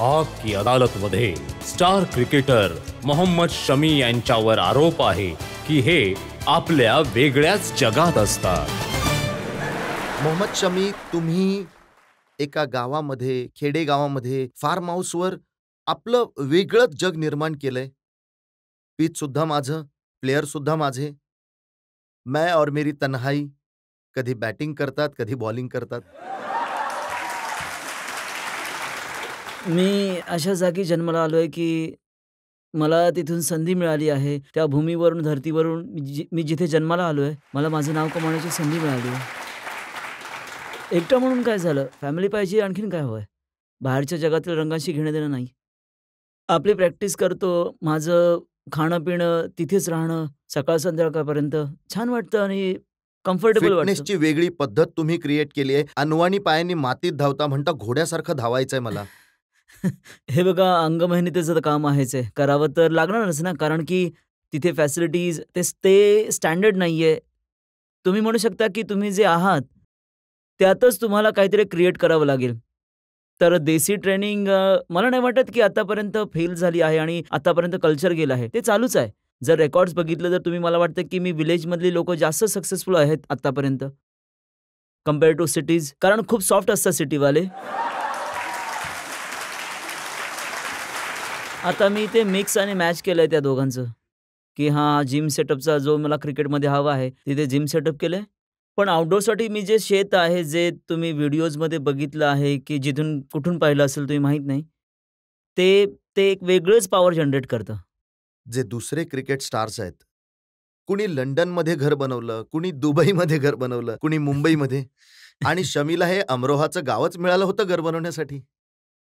आग की अदालतमध्ये star cricketer Mohammed Shami यांच्यावर आरोप आहे की हे आपल्या वेगळ्याच जगात असतात. मोहम्मद शमी, तुम्ही एका गावामध्ये, खेडेगावामध्ये फार्म हाऊसवर आपलं वेगळंच जग निर्माण केलंय. पिच सुद्धा माझं, प्लेयर सुद्धा माझे. मैं और मेरी तन्हाई. कधी बॅटिंग करतात, कधी बॉलिंग करतात. मी अशा जागी जन्माला आलोय की मला तिथून संधी मिळाली आहे. त्या भूमीवरून, धरतीवरून मी जिथे जन्माला आलोय, मला माझं नाव कमावण्याची संधी मिळाली आहे. एकटा म्हणून काय झालं? फॅमिली पाहिजे, आणखीन काय हवंय? बाहेरच्या जगातील रंगांशी घेणं-देणं नाही. आपली प्रॅक्टिस करतो. माझं खाणं-पिणं, तिथेच राहणं, सकाळ-संध्याकाळपर्यंत छान वाटतं आणि कम्फर्टेबल वाटतं. फिटनेसची वेगळी पद्धत तुम्ही क्रिएट केली आहे. अनवाणी पायांनी मातीत धावता, म्हणता घोड्यासारखं धावायचंय मला. हे बघा, अंगमेहनतीचं तर काम आहेच आहे. करावं तर लागणारच ना, कारण की तिथे फॅसिलिटीज ते स्टँडर्ड नाहीये. तुम्ही म्हणू शकता की तुम्ही जे आहात, त्यातच तुम्हाला काहीतरी क्रिएट करावं लागेल. तर देसी ट्रेनिंग मला नाही वाटत की आतापर्यंत फेल झाली आहे आणि आतापर्यंत कल्चर गेलं आहे. ते चालूच आहे. जर रेकॉर्ड्स बघितलं तर तुम्ही मला वाटतं की मी विलेजमधली लोकं जास्त सक्सेसफुल आहेत आतापर्यंत कंपेअर टू सिटीज. कारण खूप सॉफ्ट असतात सिटीवाले. आता मी ते मिक्स आणि मॅच केलंय त्या दोघांचं, की हां, जिम सेटअपचा जो मला क्रिकेटमध्ये हवा आहे, तिथे जिम सेटअप केलंय. पण आउटडोअरसाठी मी जे शेत आहे, जे तुम्ही व्हिडिओजमध्ये बघितलं आहे, की जिथून कुठून पाहिलं असेल तुम्ही माहीत नाही. ते ते एक वेगळंच पॉवर जनरेट करतं. जे दुसरे क्रिकेट स्टार्स आहेत, कुणी लंडनमध्ये घर बनवलं, कुणी दुबईमध्ये घर बनवलं, कुणी मुंबईमध्ये, आणि शमीला हे अमरोहाचं गावच मिळालं होतं घर बनवण्यासाठी.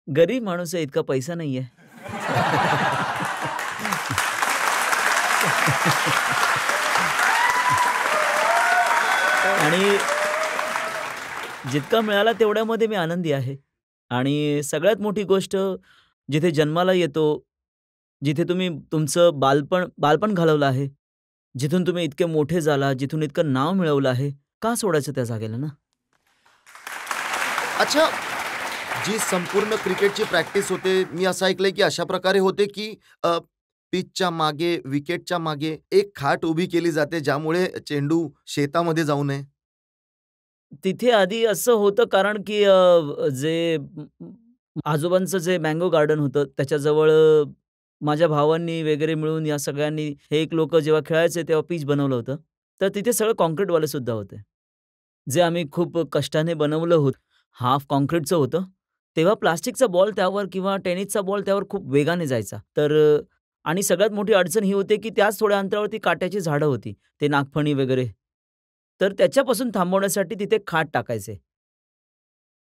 गरीब माणूस आहे, इतका पैसा नाहीये. आणि जितका मिळाला तेवढ्यामध्ये मी आनंदी आहे. आणि सगळ्यात मोठी गोष्ट, जिथे जन्माला येतो, जिथे तुम्ही तुमचं बालपण घालवलं आहे, जिथून तुम्ही इतके मोठे झाला, जिथून इतकं नाव मिळवलं आहे, का सोडायचं त्या जागेला ना? अच्छा, जी संपूर्ण क्रिकेटची प्रॅक्टिस होते, मी असं ऐकलंय की अशा प्रकारे होते की पिचच्या मागे, विकेटच्या मागे एक खाट उभी केली जाते, ज्यामुळे चेंडू शेतामध्ये जाऊ नये. तिथे आधी असं होतं कारण की जे आजोबांचं जे मँगो गार्डन होतं त्याच्याजवळ माझ्या भावांनी वगैरे मिळून या सगळ्यांनी हे एक लोकं जेव्हा खेळायचे तेव्हा पिच बनवलं होतं. तर तिथे सगळं काँक्रीटवाले सुद्धा होते. जे आम्ही खूप कष्टाने बनवलं होतं. हाफ काँक्रीटचं होतं. तेव्हा प्लास्टिकचा बॉल त्यावर किंवा टेनिसचा बॉल त्यावर खूप वेगाने जायचा. तर आणि सगळ्यात मोठी अडचण ही होती की त्याच थोड्या अंतरावरती काट्याची झाडं होती. ते नागफणी वगैरे. तर त्याच्यापासून थांबवण्यासाठी तिथे खाट टाकायचे.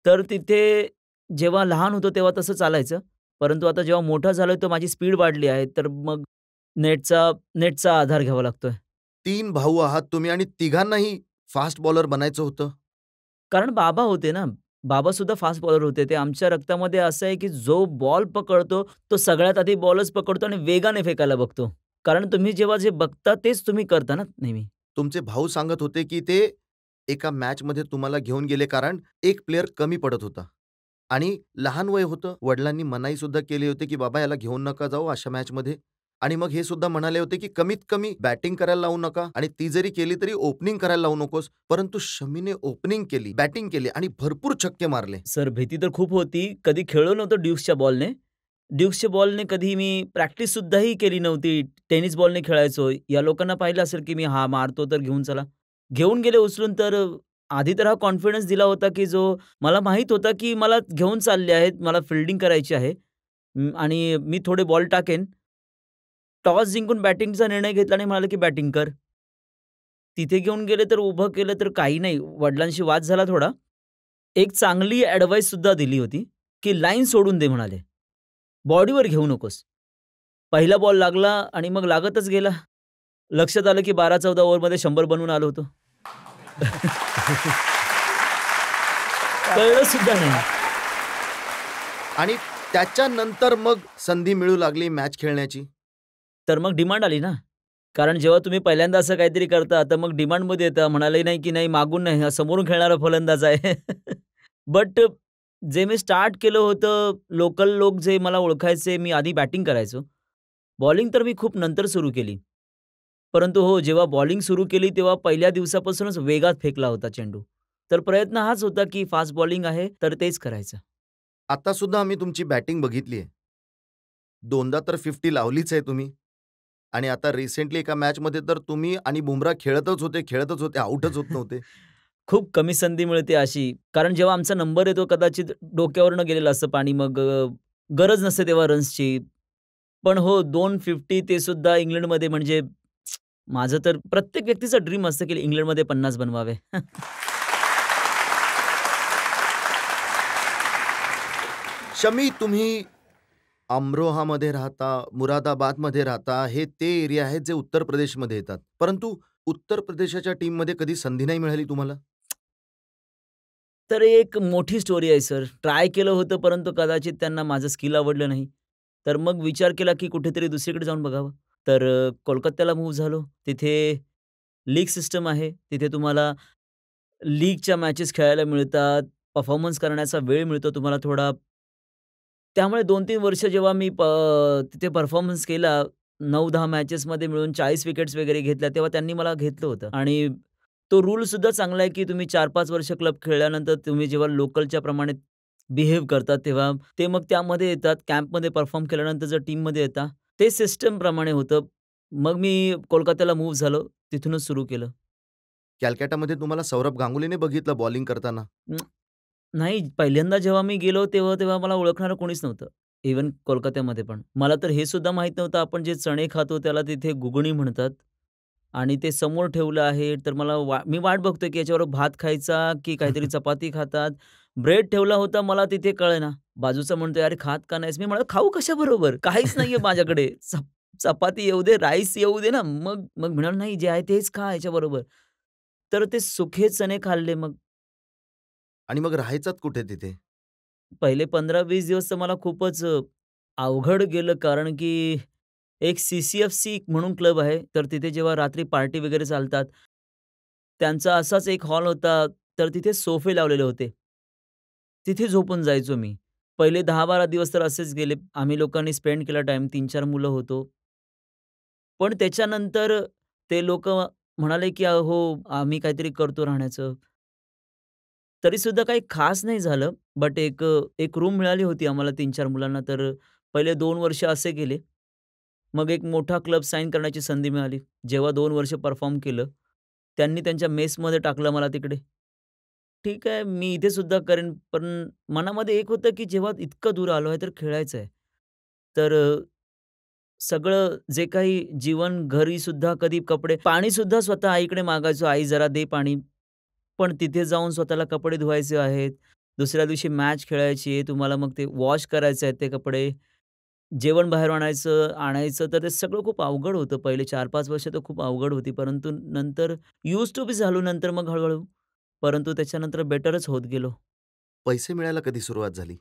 तर तिथे जेव्हा लहान होतो तेव्हा तसं चालायचं. परंतु आता जेव्हा मोठा झालोय तर माझी स्पीड वाढली आहे. तर मग नेटचा आधार घ्यावा लागतोय. 3 भाऊ आहात तुम्ही आणि तिघांनाही फास्ट बॉलर बनायचं होतं. कारण बाबा होते ना. बाबासुद्धा फास्ट बॉलर होते. ते आमच्या रक्तामध्ये असं आहे, की जो बॉल पकडतो, तो सगळ्यात आधी बॉलच पकडतो आणि वेगाने फेकायला बघतो. कारण तुम्ही जेव्हा जे बघता तेच तुम्ही करता ना नेहमी. तुमचे भाऊ सांगत होते की ते एका मॅचमध्ये तुम्हाला घेऊन गेले, कारण एक प्लेयर कमी पडत होता आणि लहान वय होतं. वडिलांनी मनाई सुद्धा केली होती की बाबा याला घेऊन नका जाऊ अशा मॅचमध्ये. आणि मग हे सुद्धा म्हणाले होते की कमीत कमी बॅटिंग करायला लावू नका, आणि ती जरी केली तरी ओपनिंग करायला लावू नकोस. परंतु शमीने ओपनिंग केली, बॅटिंग केली आणि भरपूर छक्के मारले. सर, भीती तर खूप होती. कधी खेळलो नव्हतो ड्यूक्सच्या बॉलने. ड्यूक्सच्या बॉलने कधी मी प्रॅक्टिससुद्धाही केली नव्हती. टेनिस बॉलने खेळायचो. या लोकांना पाहिलं असेल, की मी हा मारतो तर घेऊन चला. घेऊन गेले उचलून. तर आधी तर हा कॉन्फिडन्स दिला होता, की जो मला माहीत होता, की मला घेऊन चालले आहेत, मला फील्डिंग करायची आहे. आणि मी थोडे बॉल टाकेन. टॉस जिंकून बॅटिंगचा निर्णय घेतला आणि म्हणाले, की बॅटिंग कर. तिथे घेऊन गेले तर उभं केलं तर काही नाही. वडिलांशी वाद झाला थोडा. एक चांगली ॲडव्हाइस सुद्धा दिली होती, की लाईन सोडून दे म्हणाले. बॉडीवर घेऊ नकोस. पहिला बॉल लागला आणि मग लागतच गेला. लक्षात आलं, की 12-14 ओव्हरमध्ये 100 बनवून आलो होतो. कळलं सुद्धा नाही. आणि त्याच्यानंतर मग संधी मिळू लागली मॅच खेळण्याची. तर मग डिमांड आली ना. कारण जेव्हा तुम्ही पहिल्यांदा असं काहीतरी करता, तर मग डिमांडमध्ये येतं. म्हणाले नाही, की नाही मागून नाही, हा समोरून खेळणारा फलंदाज आहे. बट जे मी स्टार्ट केलं होतं, लोकल लोक जे मला ओळखायचे, मी आधी बॅटिंग करायचो. बॉलिंग तर मी खूप नंतर सुरू केली. परंतु हो, जेव्हा बॉलिंग सुरू केली, तेव्हा पहिल्या दिवसापासूनच वेगात फेकला होता चेंडू. तर प्रयत्न हाच होता, की फास्ट बॉलिंग आहे, तर तेच करायचं. आता सुद्धा आम्ही तुमची बॅटिंग बघितली आहे. 2दा तर 50 लावलीच आहे तुम्ही आणि आता रिसेंटली एका मॅचमध्ये तर तुम्ही आणि बुमराह खेळतच होते, आउटच होत नव्हते. खूप कमी संधी मिळते अशी. कारण जेव्हा आमचा नंबर येतो कदाचित डोक्यावरनं गेलेलं असतं पाणी मग गरज नसते तेव्हा रन्सची. पण हो 250 ते सुद्धा इंग्लंडमध्ये म्हणजे माझं तर प्रत्येक व्यक्तीचं ड्रीम असतं की इंग्लंडमध्ये 50 बनवावे. शमी, तुम्ही अमरोहामध्ये राहता, मुरादाबादमध्ये राहता. हे ते एरिया आहेत जे उत्तर प्रदेशमध्ये येतात. परंतु उत्तर प्रदेशाच्या टीममध्ये कधी संधी नाही मिळाली तुम्हाला? तर एक मोठी स्टोरी आहे सर. ट्राय केलं होतं परंतु कदाचित त्यांना माझं स्किल आवडलं नाही. तर मग विचार केला की कुठेतरी दुसरीकडे जाऊन बघावं. तर कोलकात्याला मूव्ह झालो. तिथे लीग सिस्टम आहे. तिथे तुम्हाला लीगच्या मॅचेस खेळायला मिळतात. परफॉर्मन्स करण्याचा वेळ मिळतो तुम्हाला थोडा. त्यामुळे 2-3 वर्ष जेव्हा मी तिथे परफॉर्मन्स केला, 9-10 मॅचेसमध्ये मिळून 40 विकेट्स वगैरे घेतल्या, तेव्हा त्यांनी मला घेतलं होतं. आणि तो रूलसुद्धा चांगला आहे, की तुम्ही 4-5 वर्ष क्लब खेळल्यानंतर तुम्ही जेव्हा लोकलच्या प्रमाणे बिहेव करतात, तेव्हा ते मग त्यामध्ये येतात. कॅम्पमध्ये परफॉर्म केल्यानंतर जर टीममध्ये येतात, ते सिस्टमप्रमाणे होतं. मग मी कोलकात्याला मूव्ह झालो. तिथूनच सुरू केलं. कॅलकाटामध्ये तुम्हाला सौरभ गांगुलीने बघितलं बॉलिंग करताना. नाही, पहिल्यांदा जेव्हा मी गेलो तेव्हा तेव्हा मला ओळखणारं कोणीच नव्हतं. इव्हन कोलकात्यामध्ये पण. मला तर हे सुद्धा माहीत नव्हतं आपण जे चणे खातो त्याला तिथे घुगणी म्हणतात आणि ते समोर ठेवलं आहे. तर मला मी वाट बघतोय की याच्यावर भात खायचा की काहीतरी चपाती खातात. ब्रेड ठेवला होता मला तिथे कळेना. बाजूचा म्हणतोय, "अरे खात का नाहीस?" मी म्हणालो, "खाऊ कशाबरोबर? काहीच नाहीये माझ्याकडे. चपाती येऊ दे, राईस येऊ दे ना." मग मग म्हणालो, "नाही, जे आहे तेच खा याच्याबरोबर." तर ते सुखे चणे खाल्ले मग. आणि मग राहायचात कुठे तिथे? पहिले 15-20 दिवस तर मला खूपच अवघड गेलं कारण की एक सी-सी-एफ-सी म्हणून क्लब आहे. तर तिथे जेव्हा रात्री पार्टी वगैरे चालतात, त्यांचा असाच एक हॉल होता. तर तिथे सोफे लावलेले होते. तिथे झोपून जायचो मी. पहिले 10-12 दिवस तर असेच गेले. आम्ही लोकांनी स्पेंड केला टाईम. 3-4 मुलं होतो. पण त्याच्यानंतर ते लोकं म्हणाले, की "अहो, आम्ही काहीतरी करतो राहण्याचं." तरीसुद्धा काही खास नाही झालं. बट एक रूम मिळाली होती आम्हाला 3-4 मुलांना. तर पहिले 2 वर्ष असे गेले. मग एक मोठा क्लब साइन करण्याची संधी मिळाली. जेव्हा 2 वर्ष परफॉर्म केलं, त्यांनी त्यांच्या मेसमध्ये टाकलं मला तिकडे. ठीक आहे, मी इथे सुद्धा करेन. पण मनामध्ये एक होतं, की जेव्हा इतकं दूर आलो आहे, तर खेळायचं आहे. तर सगळं जे काही जीवन घरी सुद्धा कधी कपडे पाणी सुद्धा स्वतः आईकडे मागायचो, "आई जरा दे पाणी." पण तिथे जाऊन स्वतःला कपडे धुवायचे आहेत. दुसऱ्या दिवशी मॅच खेळायची आहे. तुम्हाला मग ते वॉश करायचे आहेत ते कपडे. जेवण बाहेरून आणायचं तर ते सगळं खूप अवघड होतं. पहिले 4-5 वर्ष तर खूप अवघड होती. परंतु नंतर यूज्ड टू बी झालो नंतर मग हळू परंतु त्याच्यानंतर बेटरच होत गेलो. पैसे मिळायला कधी सुरुवात झाली?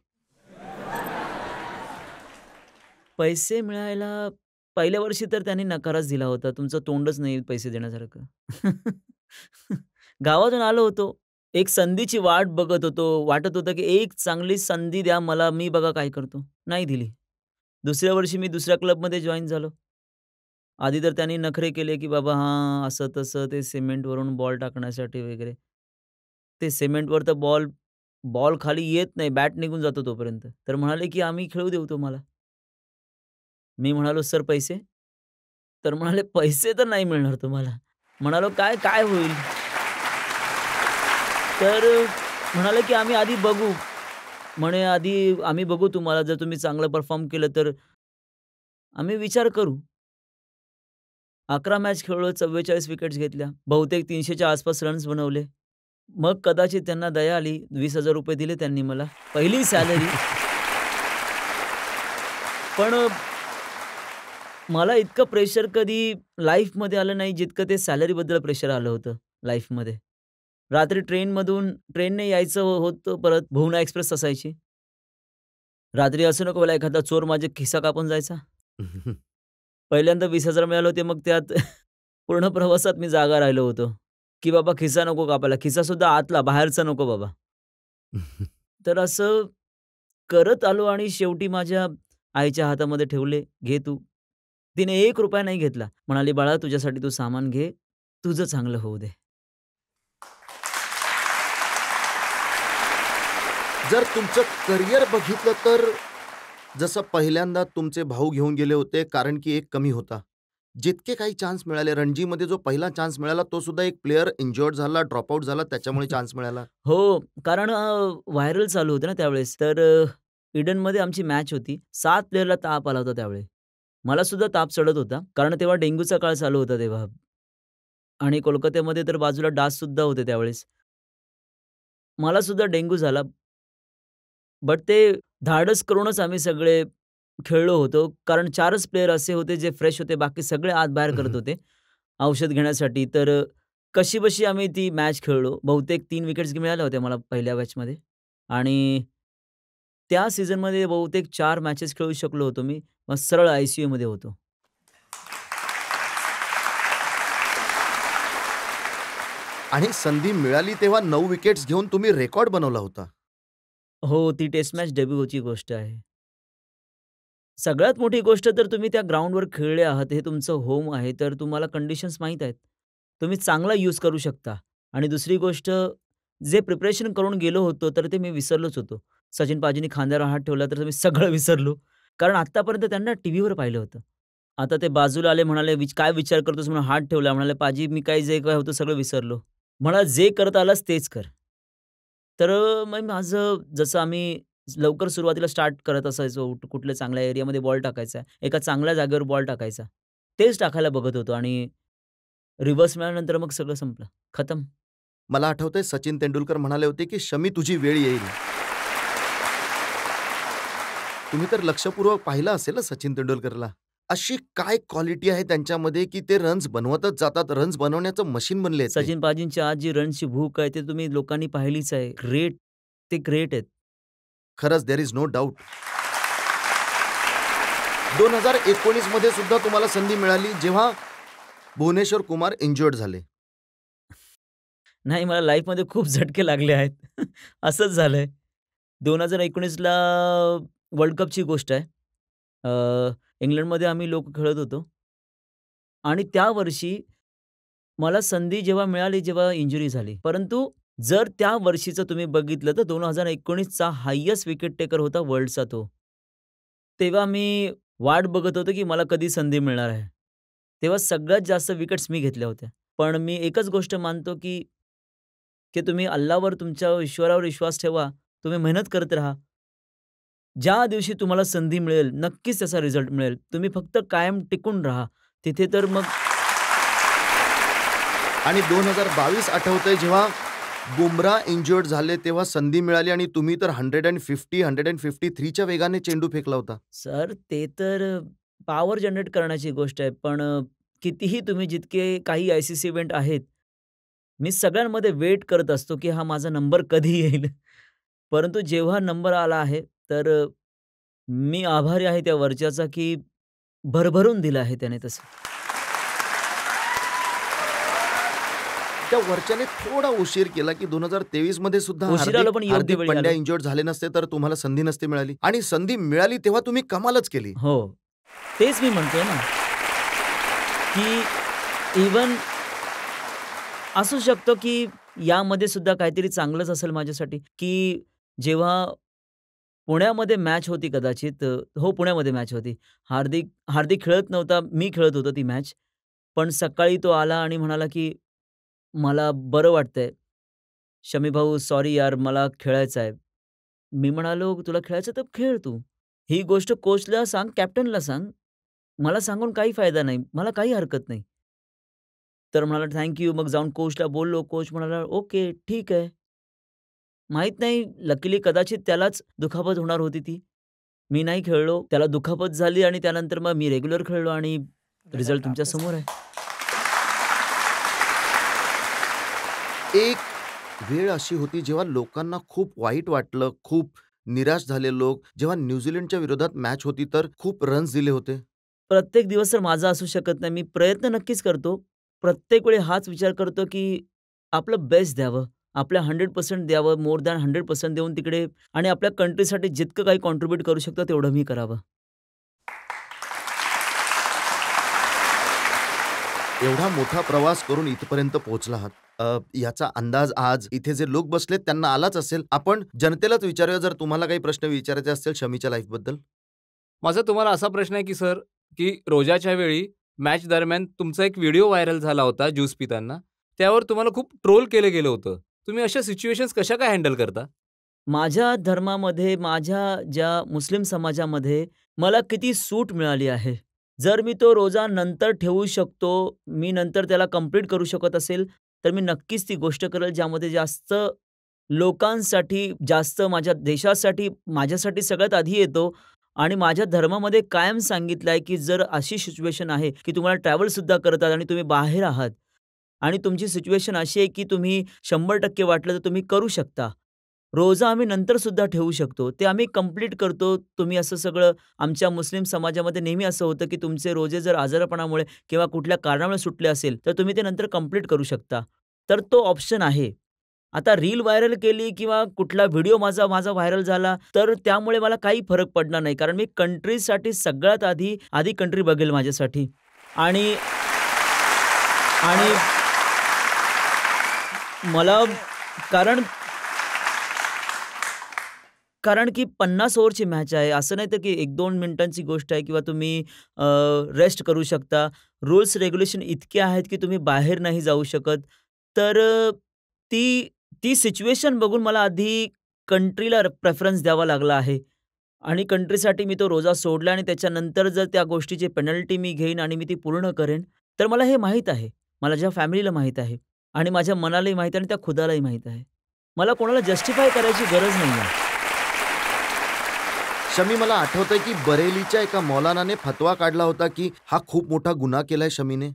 पैसे मिळायला पहिल्या वर्षी तर त्यांनी नकारच दिला होता. तुमचं तोंडच नाही पैसे देण्यासारखं. गावातून आलो होतो. एक संधीची वाट बघत होतो. वाटत होतं, की एक चांगली संधी द्या मला, मी बघा काय करतो. नाही दिली. दुसऱ्या वर्षी मी दुसऱ्या क्लबमध्ये जॉइन झालो. आधी तर त्यांनी नखरे केले, की बाबा हां, असं-तसं ते सिमेंटवरून बॉल टाकण्यासाठी वगैरे. ते सिमेंटवर तर बॉल बॉल खाली येत नाही, बॅट निघून जातो तोपर्यंत. तर म्हणाले, की "आम्ही खेळू देऊ तुम्हाला." मी म्हणालो, "सर पैसे?" तर म्हणाले, "पैसे तर नाही मिळणार तुम्हाला." म्हणालो, "काय, काय होईल?" तर म्हणाले, की "आम्ही आधी बघू." म्हणे, "आधी आम्ही बघू तुम्हाला. जर तुम्ही चांगलं परफॉर्म केलं तर आम्ही विचार करू." 11 मॅच खेळलो, 44 विकेट्स घेतल्या. बहुतेक 300च्या आसपास रन्स बनवले. मग कदाचित त्यांना दया आली. ₹20,000 दिले त्यांनी मला. पहिली सॅलरी. पण मला इतकं प्रेशर कधी लाईफमध्ये आलं नाही, जितकं ते सॅलरीबद्दल प्रेशर आलं होतं लाईफमध्ये. रात्री ट्रेनने यायचं होतं परत भुवना एक्सप्रेस असायची. रात्री असं नको व्हायला एखादा चोर माझे खिसा कापून जायचा. पहिल्यांदा 20,000 मिळाले होते मग त्यात पूर्ण प्रवासात मी जागा राहिलो होतो, की बाबा खिसा नको कापायला. खिसासुद्धा आतला, बाहेरचा नको बाबा. तर असं करत आलो आणि शेवटी माझ्या आईच्या हातामध्ये ठेवले, "घे तू." तिने ₹1 नाही घेतला. म्हणाली, "बाळा तुझ्यासाठी तू सामान घे. तुझं चांगलं होऊ दे." जर तुमचं करिअर बघितलं तर जसं पहिल्यांदा तुमचे भाऊ घेऊन गेले होते कारण की एक कमी होता. जितके काही चान्स मिळाले रणजीमध्ये जो पहिला चान्स मिळाला तो सुद्धा एक प्लेयर इंज्युअर्ड झाला, ड्रॉपआउट झाला त्याच्यामुळे चान्स मिळाला. हो, कारण व्हायरल चालू होतं ना त्यावेळेस. तर इडनमध्ये आमची मॅच होती. 7 प्लेयरला ताप आला होता त्यावेळी. मला सुद्धा ताप चढत होता. कारण तेव्हा डेंग्यूचा काळ चालू होता तेव्हा. आणि कोलकात्यामध्ये तर बाजूला डास सुद्धा होते त्यावेळेस. मला सुद्धा डेंग्यू झाला. बट ते धाडस करूनच आम्ही सगळे खेळलो होतो. कारण 4च प्लेयर असे होते जे फ्रेश होते. बाकी सगळे आत-बाहेर करत होते औषध घेण्यासाठी. तर कशीबशी आम्ही ती मॅच खेळलो. बहुतेक 3 विकेट्स मिळाल्या होत्या मला पहिल्या मॅचमध्ये आणि त्या सीझनमध्ये बहुतेक 4 मॅचेस खेळू शकलो होतो मी. मग सरळ आय-सी-यूमध्ये होतो. आणि संधी मिळाली तेव्हा 9 विकेट्स घेऊन तुम्ही रेकॉर्ड बनवला होता. हो, ती टेस्ट मॅच डेब्यूची गोष्ट आहे. सगळ्यात मोठी गोष्ट तर तुम्ही त्या ग्राउंडवर खेळले आहात. हे तुमचं होम आहे. तर तुम्हाला कंडिशन्स माहीत आहेत. तुम्ही चांगला यूज करू शकता आणि दुसरी गोष्ट जे प्रिपरेशन करून गेलो होतो, तर ते मी विसरलोच होतो. सचिन पाजींनी खांद्यावर हात ठेवला, तर मी सगळं विसरलो. कारण आत्तापर्यंत त्यांना टीव्हीवर पाहिलं होतं. आता ते बाजूला आले म्हणाले, "काय विचार करतोस?" म्हणून हात ठेवला. म्हणाले, "पाजी मी काही जे काय होतं सगळं विसरलो." म्हणाला, "जे करत आलास तेच कर." तर मग माझं जसं आम्ही लवकर सुरुवातीला स्टार्ट करत असायचो. कुठल्या चांगल्या एरियामध्ये बॉल टाकायचा, एका चांगल्या जागेवर बॉल टाकायचा. तेच टाकायला बघत होतो आणि रिव्हर्स मिळाल्यानंतर मग सगळं संपलं. खतम. मला आठवतंय सचिन तेंडुलकर म्हणाले होते, की "शमी तुझी वेळ येईल." तुम्ही तर लक्षपूर्वक पाहिलं असेल ना सचिन तेंडुलकरला. अशी काय क्वालिटी आहे त्यांच्यामध्ये, की ते रन्स बनवतच जातात. रन्स बनवण्याचं मशीन बनले आहेत ते. सचिन पाजींची आज जी रनची भूक आहे, ते तुम्ही लोकांनी पाहिलीच आहे. ग्रेट, ते ग्रेट आहेत. खरंच देअर इज नो डाउट. 2019 मध्ये सुद्धा तुम्हाला संधी मिळाली जेव्हा भुवनेश्वर कुमार इंज्युअर्ड झाले. नाही, मला लाईफमध्ये खूप झटके लागले आहेत. असंच झालंय. 2019ला वर्ल्ड कपची गोष्ट आहे. इंग्लंडमध्ये आम्ही लोक खेळत होतो आणि त्या वर्षी मला संधी जेव्हा मिळाली, जेव्हा इंजुरी झाली. परंतु जर त्या वर्षीचं तुम्ही बघितलं, तर 2019चा हायेस्ट विकेट टेकर होता वर्ल्डचा तो. तेव्हा मी वाट बघत होतो, की मला कधी संधी मिळणार आहे. तेव्हा सगळ्यात जास्त विकेट्स मी घेतल्या होत्या. पण मी एकच गोष्ट मानतो, की तुम्ही अल्लाहवर तुमच्या ईश्वरावर विश्वास ठेवा. तुम्ही मेहनत करत राहा. ज्या दिवशी तुम्हाला संधी मिळेल, नक्कीच त्याचा रिझल्ट मिळेल. तुम्ही फक्त कायम टिकून राहा. तिथे तर मग आणि 2022 आठवतंय जेव्हा बुमराह इंज्युअर्ड झाले तेव्हा संधी मिळाली आणि तुम्ही तर 153 च्या वेगाने चेंडू फेकला होता. सर, ते तर पॉवर जनरेट करण्याची गोष्ट आहे. पण कितीही तुम्ही जितके काही आय-सी-सी इव्हेंट आहेत, मी सगळ्यांमध्ये वेट करत असतो, की हा माझा नंबर कधी येईल. परंतु जेव्हा नंबर आला आहे, तर मी आभारी आहे त्या वरच्याचा, की भरभरून दिलं आहे त्याने तसं. त्या वरच्याने थोडा उशीर केला, की 2023 मध्ये सुद्धा उशीर आलो पण योग्य हार्दिक वेळी पंड्या आलो. इंज्युअर्ड झाले नसते तर तुम्हाला संधी नसती मिळाली आणि संधी मिळाली तेव्हा तुम्ही कमालच केली. हो. तेच मी म्हणतोय ना, की इव्हन असू शकतो, की यामध्ये सुद्धा काहीतरी चांगलंच असेल माझ्यासाठी, की जेव्हा पुण्यामध्ये मॅच होती कदाचित हो, पुण्यामध्ये मॅच होती. हार्दिक हार्दिक खेळत नव्हता, मी खेळत होतो ती मॅच. पण सकाळी तो आला आणि म्हणाला, की "मला बरं वाटतंय. शमी भाऊ सॉरी यार मला खेळायचं आहे." मी म्हणालो, "तुला खेळायचं तर खेळ तू. ही गोष्ट कोचला सांग, कॅप्टनला सांग. मला सांगून काही फायदा नाही. मला काही हरकत नाही." तर म्हणाला, "थँक मग जाऊन कोचला बोललो. कोच म्हणाला, "ओके, ठीक आहे." माहीत नाही लकीली कदाचित त्यालाच दुखापत होणार होती ती. मी नाही खेळलो. त्याला दुखापत झाली आणि त्यानंतर मग मी रेग्युलर खेळलो आणि रिझल्ट तुमच्या समोर आहे. एक वेळ अशी होती जेव्हा लोकांना खूप वाईट वाटलं, खूप निराश झाले लोक. जेव्हा न्यूझीलंडच्या विरोधात मॅच होती तर खूप रन्स दिले होते. प्रत्येक दिवस तर माझा असू शकत नाही. मी प्रयत्न नक्कीच करतो. प्रत्येक वेळी हाच विचार करतो, की आपलं बेस्ट द्यावं. आपल्या 100% द्यावं, मोर दॅन 100% देऊन तिकडे आणि आपल्या कंट्रीसाठी जितकं काही कॉन्ट्रिब्यूट करू शकतो तेवढं मी करावं. एवढा मोठा प्रवास करून इथपर्यंत पोहोचला आहात. याचा अंदाज आज इथे जे लोक बसलेत त्यांना आलाच असेल. आपण जनतेलाच विचारूया, जर तुम्हाला काही प्रश्न विचारायचे असतील शमीच्या लाईफबद्दल. माझा तुम्हाला असा प्रश्न आहे की सर, की रोजाच्या वेळी मॅच दरम्यान तुमचा एक व्हिडिओ व्हायरल झाला होता ज्यूस पिताना. त्यावर तुम्हाला खूप ट्रोल केलं गेलं होतं. तुम्ही अशा सिच्युएशन्स कशा काय हँडल करता? माझ्या धर्मामध्ये, माझ्या ज्या मुस्लिम समाजामध्ये मला किती सूट मिळाली आहे. जर मी तो रोजा नंतर ठेवू शकतो, मी नंतर त्याला कंप्लीट करू शकत असेल, तर मी नक्कीच ती गोष्ट करेल ज्यामध्ये जास्त लोकांसाठी, जास्त माझ्या देशासाठी, माझ्यासाठी सगळ्यात आधी येतो. आणि माझ्या धर्मामध्ये कायम सांगितलं आहे, की जर अशी सिच्युएशन आहे, की तुम्हाला ट्रॅव्हलसुद्धा करतात आणि तुम्ही बाहेर आहात आणि तुमची सिच्युएशन अशी आहे, की तुम्ही 100% वाटलं तर तुम्ही करू शकता. रोजा आम्ही नंतरसुद्धा ठेवू शकतो. ते आम्ही कंप्लीट करतो. तुम्ही असं सगळं आमच्या मुस्लिम समाजामध्ये नेहमी असं होतं, की तुमचे रोजे जर आजारपणामुळे किंवा कुठल्या कारणामुळे सुटले असेल, तर तुम्ही ते नंतर कंप्लीट करू शकता. तर तो ऑप्शन आहे. आता रील व्हायरल केली किंवा कुठला व्हिडिओ माझा माझा व्हायरल झाला, तर त्यामुळे मला काही फरक पडणार नाही. कारण मी कंट्रीसाठी सगळ्यात आधी कंट्री बघेल माझ्यासाठी. आणि आणि मला कारण कारण की 50 ओव्हरची मॅच आहे. असं नाही तर की 1-2 मिनिटांची गोष्ट आहे किंवा तुम्ही रेस्ट करू शकता. रूल्स रेग्युलेशन इतके आहेत की तुम्ही बाहेर नाही जाऊ शकत. तर ती ती सिच्युएशन बघून मला आधी कंट्रीला प्रेफरन्स द्यावा लागला आहे आणि कंट्रीसाठी मी तो रोजा सोडला आणि त्याच्यानंतर जर त्या गोष्टीची पेनल्टी मी घेईन आणि मी ती पूर्ण करेन, तर मला हे माहीत आहे. माझ्या फॅमिलीला माहीत आहे आणि माझ्या मनालाही माहीत आहे आणि त्या खुदालाही माहीत आहे. मला कोणाला जस्टिफाय करायची गरज नाहीये. शमी, मला आठवतंय की बरेलीच्या एका मौलानाने फतवा काढला होता की हा खूप मोठा गुन्हा केलाय शमीने.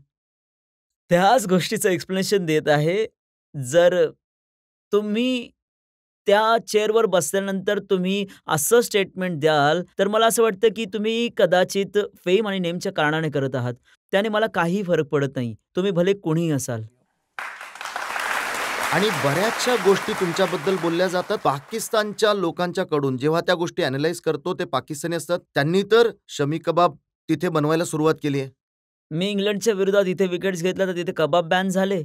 त्याच गोष्टीचं एक्सप्लेनेशन देत आहे. जर तुम्ही त्या चेअरवर बसल्यानंतर तुम्ही असं स्टेटमेंट द्याल, तर मला असं वाटतं की तुम्ही कदाचित फेम आणि नेमच्या कारणाने करत आहात. त्याने मला काहीही फरक पडत नाही. तुम्ही भले कोणीही असाल. आणि बऱ्याचशा गोष्टी तुमच्याबद्दल बोलल्या जातात पाकिस्तानच्या लोकांच्याकडून. जेव्हा त्या गोष्टी अॅनलाईज करतो ते पाकिस्तानी असतात. त्यांनी तर शमी कबाब तिथे बनवायला सुरुवात केली आहे. मी इंग्लंडच्या विरोधात इथे विकेट्स घेतल्या तर तिथे कबाब बॅन झाले.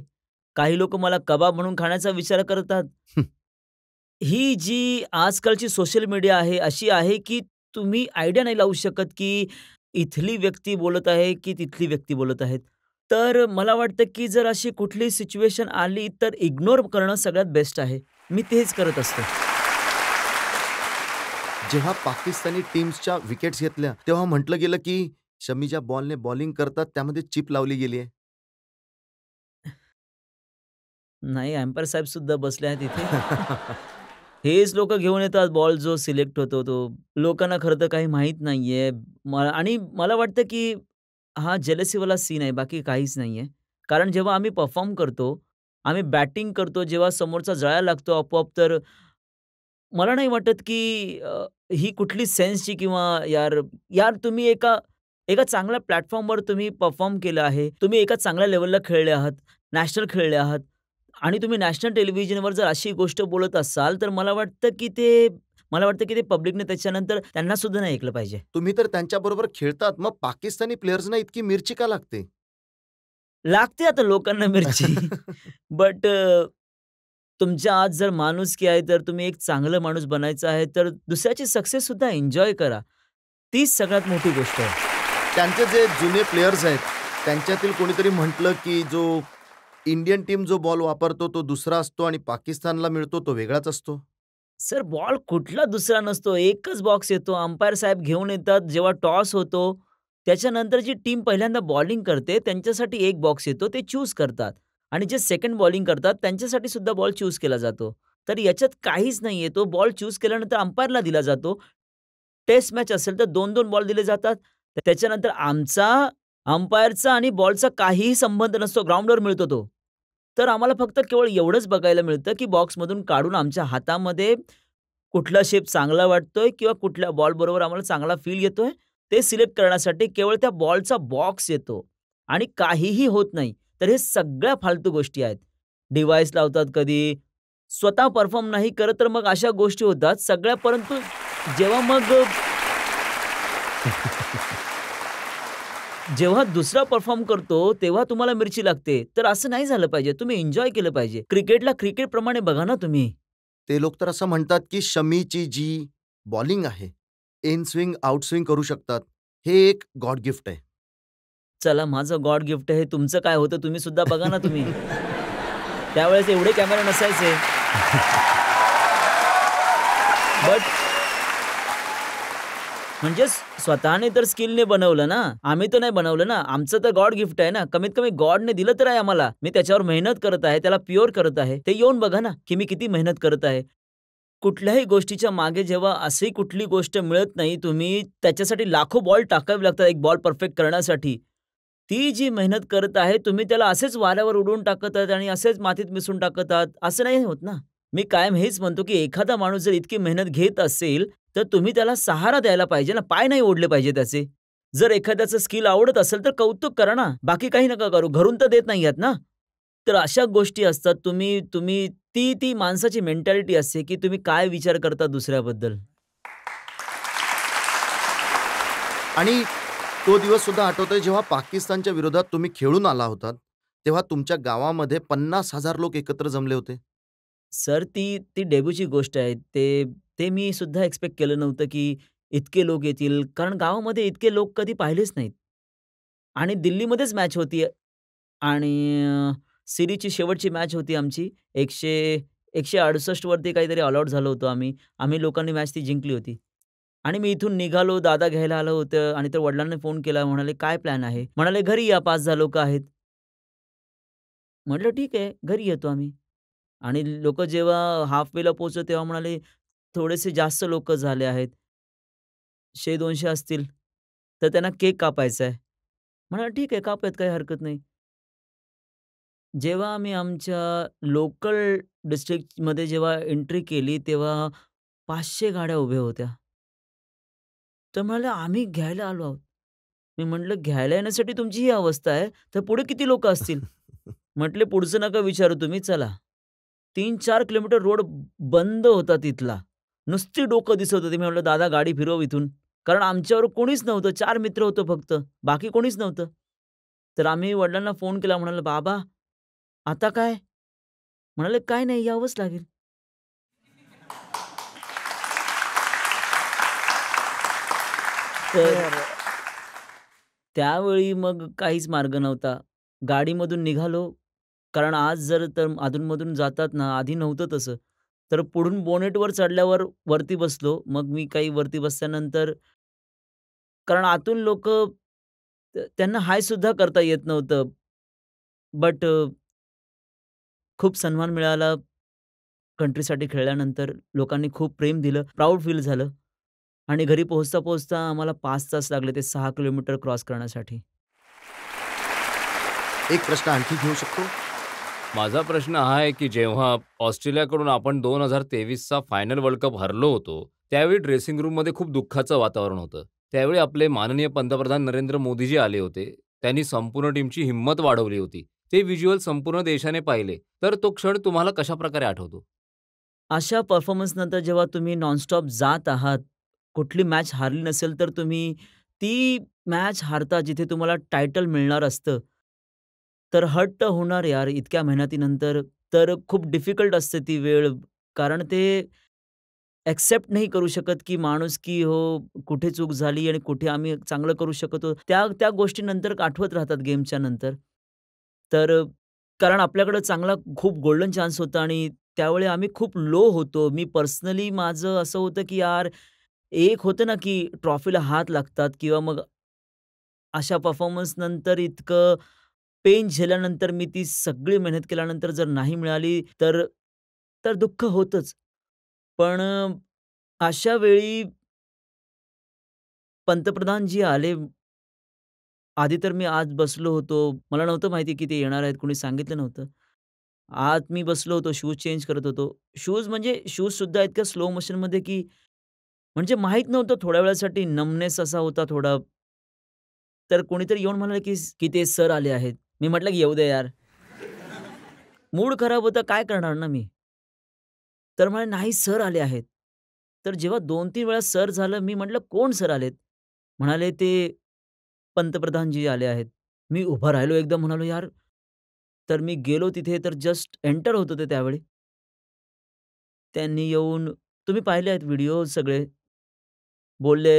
काही लोकं मला कबाब म्हणून खाण्याचा विचार करतात. ही जी आजकालची सोशल मीडिया आहे, अशी आहे की तुम्ही आयडिया नाही लावू शकत की इथली व्यक्ती बोलत आहे की तिथली व्यक्ती बोलत आहेत. तर मला वाटतं की जर अशी कुठली सिच्युएशन आली तर इग्नोर करणं सगळ्यात बेस्ट आहे. मी तेच करत असतो. जेव्हा पाकिस्तानी टीम्सच्या विकेट्स घेतल्या तेव्हा म्हटलं गेलं की शमी ज्या बॉलने बॉलिंग करतात त्यामध्ये चिप लावली गेली आहे. नाही, अंपायर साहेब सुद्धा बसले आहेत इथे. हेच लोकं घेऊन येतात बॉल जो सिलेक्ट होतो तो. लोकांना खरं तर काही माहीत नाहीये. आणि मला वाटतं की हा जेलसीवाला सीन आहे, बाकी काहीच नाहीये. कारण जेव्हा आम्ही परफॉर्म करतो, आम्ही बॅटिंग करतो, जेव्हा समोरचा जळायला लागतो आपोआप, तर मला नाही वाटत की ही कुठली सेन्सची किंवा यार यार तुम्ही एका एका चांगल्या प्लॅटफॉर्मवर तुम्ही परफॉर्म केलं आहे. तुम्ही एका चांगल्या लेव्हलला खेळले आहात, नॅशनल खेळले आहात आणि तुम्ही नॅशनल टेलिव्हिजनवर जर अशी गोष्ट बोलत असाल, तर मला वाटतं की ते पब्लिकने त्याच्यानंतर त्यांना सुद्धा नाही ऐकलं पाहिजे. तुम्ही तर त्यांच्याबरोबर खेळतात, मग पाकिस्तानी प्लेयर्सना इतकी मिरची का लागते? लागते आता लोकांना मिरची. बट तुमच्या आत जर माणुसकी आहे, तर तुम्ही एक चांगलं माणूस बनायचं आहे, तर दुसऱ्याची सक्सेस सुद्धा एन्जॉय करा. तीच सगळ्यात मोठी गोष्ट आहे. त्यांचे जे जुने प्लेयर्स आहेत त्यांच्यातील कोणीतरी म्हटलं की जो इंडियन टीम जो बॉल वापरतो तो दुसरा असतो आणि पाकिस्तानला मिळतो तो वेगळाच असतो. सर बॉल कुठला दुसरा नसतो. एकच बॉक्स येतो. अंपायर साहेब घेऊन येतात. जेव्हा टॉस होतो, त्याच्यानंतर जी टीम पहिल्यांदा बॉलिंग करते, त्यांच्यासाठी एक बॉक्स येतो. ते चूज करतात आणि जे सेकंड बॉलिंग करतात, त्यांच्यासाठी सुद्धा बॉल चूज केला जातो. तर याच्यात काहीच नाहीये. तो बॉल चूज केल्यानंतर अंपायरला दिला जातो. टेस्ट मॅच असेल तर 2-2 बॉल दिले जातात. त्याच्यानंतर अंपायरचा आणि बॉलचा काहीही संबंध नसतो. ग्राउंडवर मिळतो तो. तर आम्हाला फक्त केवळ एवढंच बघायला मिळतं, की बॉक्समधून काढून आमच्या हातामध्ये कुठला शेप चांगला वाटतोय किंवा कुठल्या बॉलबरोबर आम्हाला चांगला फील येतोय, ते सिलेक्ट करण्यासाठी केवळ त्या बॉलचा बॉक्स येतो आणि काहीही होत नाही. तर हे सगळ्या फालतू गोष्टी आहेत. डिव्हाइस लावतात कधी, स्वतः परफॉर्म नाही करत, तर मग अशा गोष्टी होतात सगळ्या. परंतु जेव्हा मग जेव्हा दुसरा परफॉर्म करतो, तेव्हा तुम्हाला मिरची लागते. तर असं नाही झालं पाहिजे. तुम्ही एन्जॉय केलं पाहिजे. क्रिकेटला क्रिकेटप्रमाणे बघा ना तुम्ही. ते लोक तर असं म्हणतात, की शमीची जी बॉलिंग आहे, इन स्विंग, आउट स्विंग करू शकतात. हे एक गॉड गिफ्ट आहे. चला, माझं गॉड गिफ्ट आहे. तुमचं काय होतं तुम्ही सुद्धा बघा ना तुम्ही. त्यावेळेस एवढे कॅमेरे नसायचे. बट म्हणजे स्वतःने तर स्किलने बनवलं ना. आम्ही तर नाही बनवलं ना. आमचं तर गॉड गिफ्ट आहे ना. कमीत कमी गॉडने दिलं तर आहे आम्हाला. मी त्याच्यावर मेहनत करत आहे. त्याला प्युअर करत आहे. ते येऊन बघा ना, की मी किती मेहनत करत आहे. कुठल्याही गोष्टीच्या मागे जेव्हा अशी कुठली गोष्ट मिळत नाही, तुम्ही त्याच्यासाठी लाखो बॉल टाकावे लागतात एक बॉल परफेक्ट करण्यासाठी. ती जी मेहनत करत आहे, तुम्ही त्याला असेच वाऱ्यावर उडवून टाकत आहात आणि असेच मातीत मिसळून टाकत आहात, असं नाही होत ना. मी कायम हेच म्हणतो, की एखादा माणूस जर इतकी मेहनत घेत असेल, तर तुम्ही त्याला सहारा द्यायला पाहिजे ना, पाय नाही ओढले पाहिजे त्याचे. जर एखाद्याचं स्किल आवडत असेल, तर कौतुक करा ना, बाकी काही नका करू. घरून तर देत नाही आहात ना. तर अशा गोष्टी असतात. तुम्ही तुम्ही ती माणसाची मेंटॅलिटी असते, की तुम्ही काय विचार करता दुसऱ्याबद्दल. आणि तो दिवस सुद्धा आठवतोय, जेव्हा पाकिस्तानच्या विरोधात तुम्ही खेळून आला होतात, तेव्हा तुमच्या गावामध्ये 50,000 लोक एकत्र जमले होते. सर, ती ती डेब्यूची गोष्ट आहे. ते ते मी सुद्धा एक्स्पेक्ट केलं नव्हतं, की इतके लोक येतील. कारण गावामध्ये इतके लोक कधी पाहिलेच नाहीत. आणि दिल्लीमध्येच मॅच होती आणि सीरीजची शेवटची मॅच होती आमची. 168 वरती काहीतरी ऑल आउट झालो होतो आम्ही. आम्ही लोकांनी मॅच ती जिंकली होती. आणि मी इथून निघालो, दादा घ्यायला आलं होतं आणि तर वडिलांनी फोन केला. म्हणाले, "काय प्लॅन आहे?" म्हणाले, "घरी या, 5-10 लोकं आहेत." म्हटलं, "ठीक आहे, घरी येतो आम्ही." आणि लोकं जेव्हा हाल्फ वेला पोहोचले, तेव्हा म्हणाले, "थोडेसे जास्त लोकं झाले आहेत. 100-200 असतील." तर त्यांना केक कापायचा आहे. म्हणाला, "ठीक आहे, कापूयात, काही हरकत नाही." जेव्हा आम्ही आमच्या लोकल डिस्ट्रिक्टमध्ये जेव्हा एंट्री केली, तेव्हा 500 गाड्या उभ्या होत्या. तर म्हणाले, "आम्ही घ्यायला आलो आहोत." मी म्हटलं, "घ्यायला येण्यासाठी तुमची ही अवस्था आहे, तर पुढे किती लोकं असतील?" म्हटले, "पुढचं नका विचारू तुम्ही, चला." 3-4 किलोमीटर रोड बंद होता तिथला. नुसती डोकं दिसत होती. मी म्हटलं, "दादा गाडी फिरव इथून." कारण आमच्यावर कोणीच नव्हतं. 4 मित्र होतो फक्त. बाकी कोणीच नव्हतं. तर आम्ही वडिलांना फोन केला. म्हणाले, "बाबा, आता काय?" म्हणाले, "काय नाही, यावंच लागेल." तर त्यावेळी मग काहीच मार्ग नव्हता. गाडीमधून निघालो. कारण आज जर तर अधून-मधून जातात ना, आधी नव्हतं तसं. तर पुढून बोनेटवर चढल्यावर वरती बसलो. मग मी काही वरती बसल्यानंतर कारण आतून लोकं त्यांना हाय सुद्धा करता येत नव्हतं. बट खूप सन्मान मिळाला. कंट्रीसाठी खेळल्यानंतर लोकांनी खूप प्रेम दिलं. प्राउड फील झालं आणि घरी पोहोचता-पोहोचता आम्हाला 5 तास लागले ते 6 किलोमीटर क्रॉस करण्यासाठी. एक प्रश्न आणखी घेऊ शकतो? माझा प्रश्न हा आहे, की जेव्हा ऑस्ट्रेलियाकडून आपण 2023चा फायनल वर्ल्ड कप हरलो होतो, त्यावेळी ड्रेसिंग रूममध्ये खूप दुःखाचं वातावरण होतं. त्यावेळी आपले माननीय पंतप्रधान नरेंद्र मोदीजी आले होते. त्यांनी संपूर्ण टीमची हिंमत वाढवली होती. ते व्हिज्युअल संपूर्ण देशाने पाहिले. तर तो क्षण तुम्हाला कशाप्रकारे आठवतो? अशा परफॉर्मन्सनंतर जेव्हा तुम्ही नॉनस्टॉप जात आहात, कुठली मॅच हारली नसेल, तर तुम्ही ती मॅच हारता जिथे तुम्हाला टायटल मिळणार असतं. तर हर्ट तर होणार यार इतक्या मेहनतीनंतर. तर खूप डिफिकल्ट असते ती वेळ. कारण ते एक्सेप्ट नाही करू शकत, की माणूस की हो, कुठे चूक झाली आणि कुठे आम्ही चांगलं करू शकतो. त्या त्या गोष्टी नंतर आठवत राहतात गेमच्या नंतर. तर कारण आपल्याकडे चांगला खूप गोल्डन चान्स होता आणि त्यावेळी आम्ही खूप लो होतो. मी पर्सनली माझं असं होतं, की यार एक होतं ना, की ट्रॉफीला हात लागतात किंवा मग अशा परफॉर्मन्स नंतर इतकं पेन झेलल्यानंतर मी ती सगळी मेहनत केल्यानंतर जर नाही मिळाली, तर तर दुःख होतंच. पण अशा वेळी पंतप्रधान जी आले, आधी तर मी आत बसलो होतो. मला नव्हतं माहिती की ते येणार आहेत. कोणी सांगितलं नव्हतं. आत मी बसलो होतो, शूज चेंज करत होतो. शूज म्हणजे शूजसुद्धा इतक्या स्लो मोशनमध्ये की म्हणजे माहीत नव्हतं थोड्या वेळासाठी नमनेस असा होता थोडा. तर कोणीतरी येऊन म्हणाले की ते सर आले आहेत. मी म्हटलं की "येऊ दे यार." मूड खराब होता, काय करणार ना मी. तर म्हणाले, "नाही सर आले आहेत." तर जेव्हा 2-3 वेळा सर झालं, मी म्हटलं, "कोण सर आलेत?" म्हणाले, "ते पंतप्रधानजी आले आहेत." मी उभा राहिलो एकदम म्हणालो, "यार." तर मी गेलो तिथे तर जस्ट एंटर होत होते त्यावेळी. त्यांनी येऊन तुम्ही पाहिले आहेत व्हिडिओ सगळे. बोलले,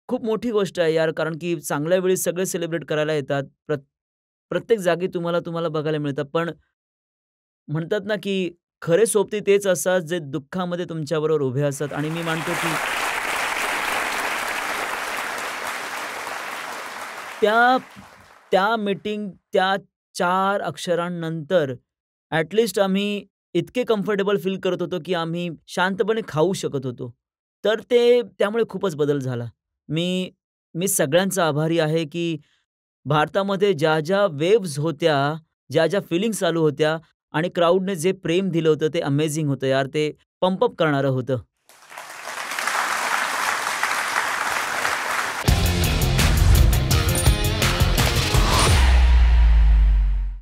"खूप मोठी गोष्ट आहे यार, कारण की चांगल्या वेळी सगळे सेलिब्रेट करायला येतात. प्रत्येक जागी तुम्हाला तुम्हाला बघायला मिळतं. पण म्हणतात ना, की खरे सोबती तेच असतात, जे दुःखामध्ये तुमच्याबरोबर उभे असतात." आणि मी मानतो, की त्या त्या मीटिंग त्या 4 अक्षरांनंतर ॲट लीस्ट आम्ही इतके कम्फर्टेबल फील करत होतो, की आम्ही शांतपणे खाऊ शकत होतो. तर त्यामुळे खूपच बदल झाला. मी मी सगळ्यांचा आभारी आहे, की भारतामध्ये ज्या वेव्हज होत्या, ज्या फीलिंग्ज चालू होत्या आणि क्राउडने जे प्रेम दिलं होतं, ते अमेझिंग होतं यार. ते पंप अप करणारं होतं.